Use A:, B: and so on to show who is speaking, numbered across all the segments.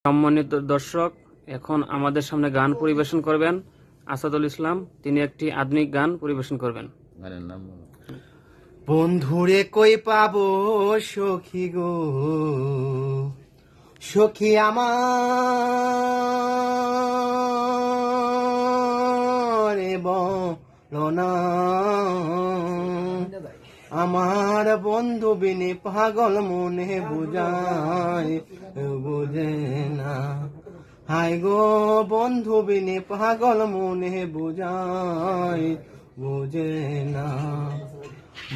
A: সম্মানিত দর্শক, এখন আমাদের সামনে গান পরিবেশন করবেন আসাদুল ইসলাম। তিনি একটি আধুনিক গান পরিবেশন করবেন।
B: গানের নাম বলো।
C: বন্ধুরে কই পাবো সখী গো, সখী আমার বলো না, আমার বন্ধু বিনে পাগল মনে বুঝায় বুঝে না। হাই গো বন্ধু বিনে পাগল মনে বুঝায় বুঝে না।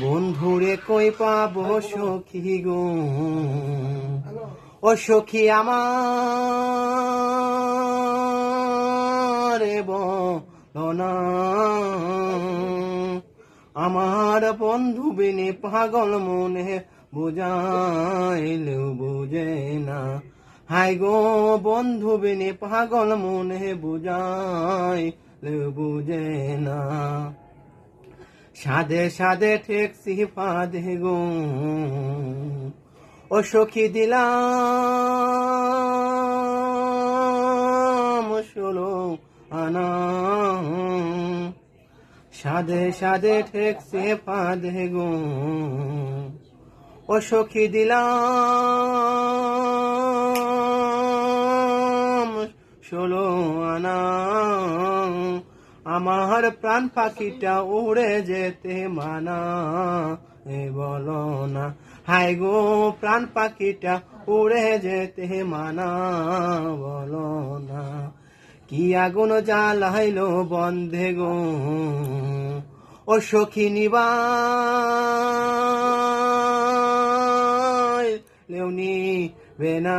C: বন্ধুরে কই পাবো সখী গো, ও সখী আমার বলো না, আমার বন্ধু বিনে পাগল মনে বুঝাইলেও বুঝে না। হাই গো বন্ধু বিনে পাগল মনে বুঝাইলেও বুঝে না। সাদে সাদে ঠেকছি ফাঁদে গো, ও সখী দিলাম 16 আনা। সাদে সাদে ঠেকছে ফাঁদে গো, ও সখী দিলাম 16 আনা। আমার প্রাণ পাখিটা উড়ে যেতে মানা বলো না। হাই গো প্রাণ পাখিটা উড়ে যেতে মানা বলো না। কি আগুন জ্বালাইলো বন্ধে গো, ও সখী নিবাইলেওনি বেনা।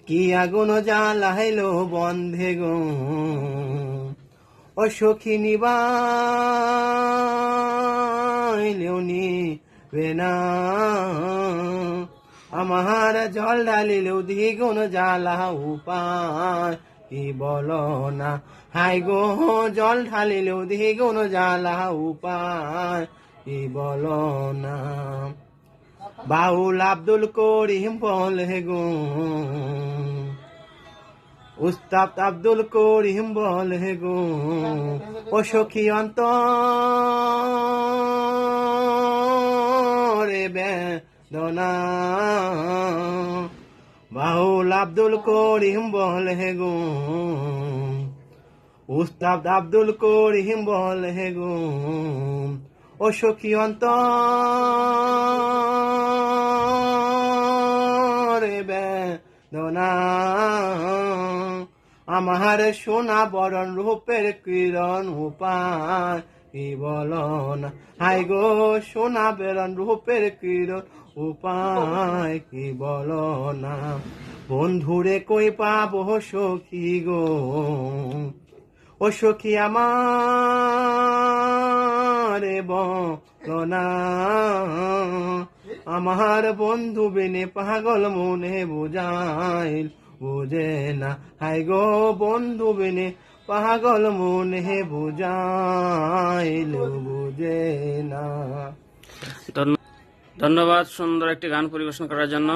C: কি আগুন জ্বালাইলো বন্ধে গো, ও সখী নিবাইলেওনি বেনা। আমার জল ঢালিলেও দ্বিগুণ জ্বালা উপায় কি বলো না। হাই গো জল ঢালিলেও দ্বিগুণ জ্বালা উপায় কি বলো না। বাউল আব্দুল করিম বলে গো, উস্তাদ আব্দুল করিম বলে গো, ও সখী অন্তরে বেদনা। বাউল আব্দুল করিম বলে গো, উস্তাদ আব্দুল করিম বলে গো, ও সখী অন্তরে বেদনা। আমার সোনা বরণ রূপের কিরণ উপায় কি বলো না। হাই গো সোনা বেরন রূপের কিরণ উপায় কি বলো না। বন্ধুরে কই পাবো সখী গো, ও সখী আমার বলো না, আমার বন্ধু বিনে পাগল মনে বুঝাইল বুঝে না। হাই গো বন্ধু বিনে পাগল মনে বুঝাইল বুঝে না।
A: ধন্যবাদ সুন্দর একটি গান পরিবেশন করার জন্য।